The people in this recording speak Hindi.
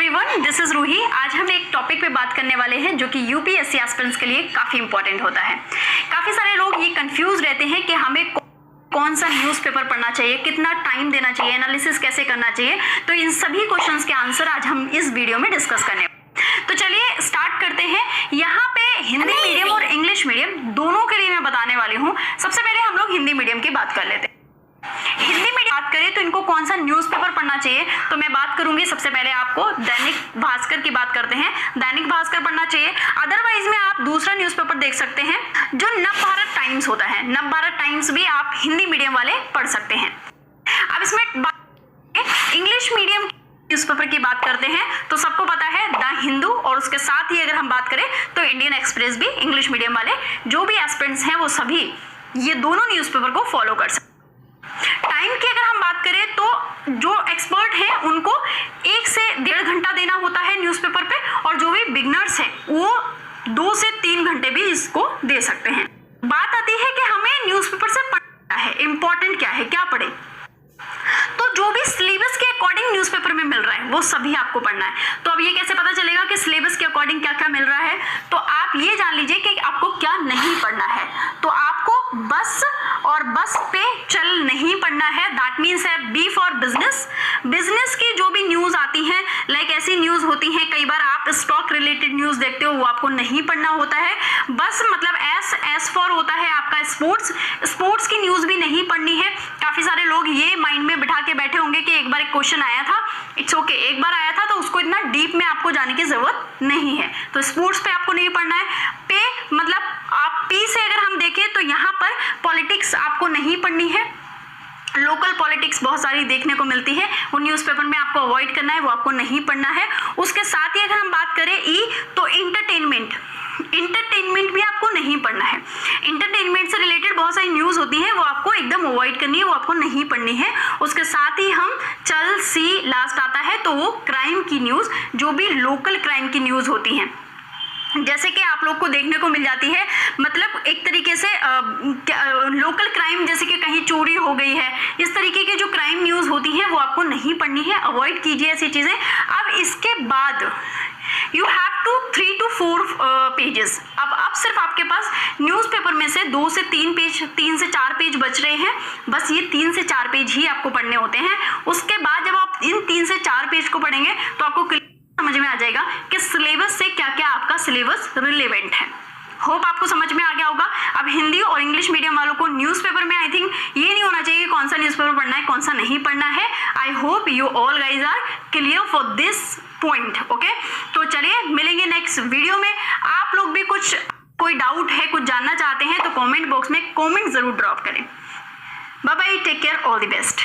Everyone, this is Ruhi. आज हम एक टॉपिक पे बात करने वाले हैं जो कि यूपीएससी एस्पिरेंट्स के लिए काफी इंपॉर्टेंट होता है। काफी सारे लोग ये कंफ्यूज रहते हैं कि हमें कौन सा न्यूज़पेपर पढ़ना चाहिए, कितना टाइम देना चाहिए, एनालिसिस कैसे करना चाहिए। तो इन सभी क्वेश्चंस के आंसर आज हम इस वीडियो में डिस्कस करने वाले हैं। तो चलिए स्टार्ट करते हैं। यहाँ पे हिंदी मीडियम और इंग्लिश मीडियम दोनों के लिए मैं बताने वाली हूँ। सबसे पहले हम लोग हिंदी मीडियम की बात कर लेते हैं। हिंदी में बात करें तो इनको कौन सा न्यूज़पेपर पढ़ना चाहिए, तो मैं बात करूंगी सबसे पहले आपको दैनिक भास्कर की बात करते हैं। दैनिक भास्कर पढ़ना चाहिए। अदरवाइज में आप दूसरा न्यूज़पेपर देख सकते हैं जो नवभारत टाइम्स होता है। नवभारत टाइम्स भी आप हिंदी मीडियम वाले पढ़ सकते हैं। अब इसमें इंग्लिश मीडियम न्यूज़पेपर की बात करते हैं तो सबको पता है द हिंदू, और उसके साथ ही अगर हम बात करें तो इंडियन एक्सप्रेस भी इंग्लिश मीडियम वाले जो भी एस्पिरेंट्स हैं वो सभी ये दोनों न्यूज़पेपर को फॉलो कर सकते हैं। टाइम की अगर हम बात करें तो जो एक्सपर्ट हैं उनको 1 से 1.5 घंटा देना होता है न्यूज़पेपर पे, और जो भी बिगनर्स हैं वो 2 से 3 घंटे भी इसको दे सकते हैं। बात आती है कि हमें न्यूज़पेपर से पढ़ना है, इंपॉर्टेंट क्या है, क्या पढ़े। तो जो भी सिलेबस के अकॉर्डिंग न्यूज़पेपर में मिल रहा है वो सभी आपको पढ़ना है। तो अब ये कैसे पता चलेगा कि सिलेबस के अकॉर्डिंग क्या क्या मिल रहा है, तो आप ये जान लीजिए कि आपको क्या नहीं पढ़ना है। तो आपको बस और बस पे चल नहीं पढ़ना है। दैट मीन्स है बी फॉर बिजनेस। बिजनेस की जो भी न्यूज आती है, लाइक ऐसी न्यूज होती है, कई बार आप स्टॉक रिलेटेड न्यूज देखते हो, वो आपको नहीं पढ़ना होता है। बस मतलब एस फॉर होता है आपका स्पोर्ट्स की न्यूज भी नहीं पढ़नी है। काफी सारे लोग ये माइंड में बिठा के बैठे होंगे कि एक बार एक क्वेश्चन आया था, इट्स ओके, एक बार आया था तो उसको इतना डीप में आपको जाने की जरूरत नहीं है। तो स्पोर्ट्स पे आपको नहीं पढ़ना है। पे मतलब आप पी से अगर हम देखें तो यहाँ पर पॉलिटिक्स आपको नहीं पढ़नी है। लोकल पॉलिटिक्स बहुत सारी देखने को मिलती है, वो न्यूज़पेपर में आपको अवॉइड करना है, वो आपको नहीं पढ़ना है। उसके साथ ही अगर हम बात करें ई तो इंटरटेनमेंट भी आपको नहीं पढ़ना है। इंटरटेनमेंट से रिलेटेड बहुत सारी न्यूज़ होती है, वो आपको एकदम अवॉइड करनी है, वो आपको नहीं पढ़नी है। उसके साथ ही हम चल सी लास्ट आता है तो वो क्राइम की न्यूज़, जो भी लोकल क्राइम की न्यूज़ होती हैं, जैसे कि आप लोग को देखने को मिल जाती है, मतलब एक तरीके से लोकल क्राइम, जैसे कि कहीं चोरी हो गई है, इस तरीके के जो क्राइम न्यूज़ होती हैं वो आपको नहीं पढ़नी है, अवॉइड कीजिए ऐसी चीज़ें। अब इसके बाद you have to 3 to 4 pages. अब सिर्फ आपके पास न्यूज़पेपर में से 2 से 3 पेज, 3 से 4 पेज बच रहे हैं। बस ये 3 से 4 पेज ही आपको पढ़ने होते हैं। उसके बाद जब आप इन 3 से 4 पेज को पढ़ेंगे तो आपको समझ में आ जाएगा कि सिलेबस से क्या क्या आपका सिलेबस रिलेवेंट है। होप आपको समझ में आ गया होगा। अब हिंदी और इंग्लिश मीडियम वालों को न्यूज़पेपर में आई थिंक ये नहीं होना चाहिए कि कौन सा न्यूज़पेपर पढ़ना है, कौन सा नहीं पढ़ना है। I hope you all guys are clear for this point. Okay, तो चलिए मिलेंगे नेक्स्ट वीडियो में। आप लोग भी कोई डाउट है, कुछ जानना चाहते हैं तो कॉमेंट बॉक्स में कॉमेंट जरूर ड्रॉप करें। Bye bye, take care, all the best.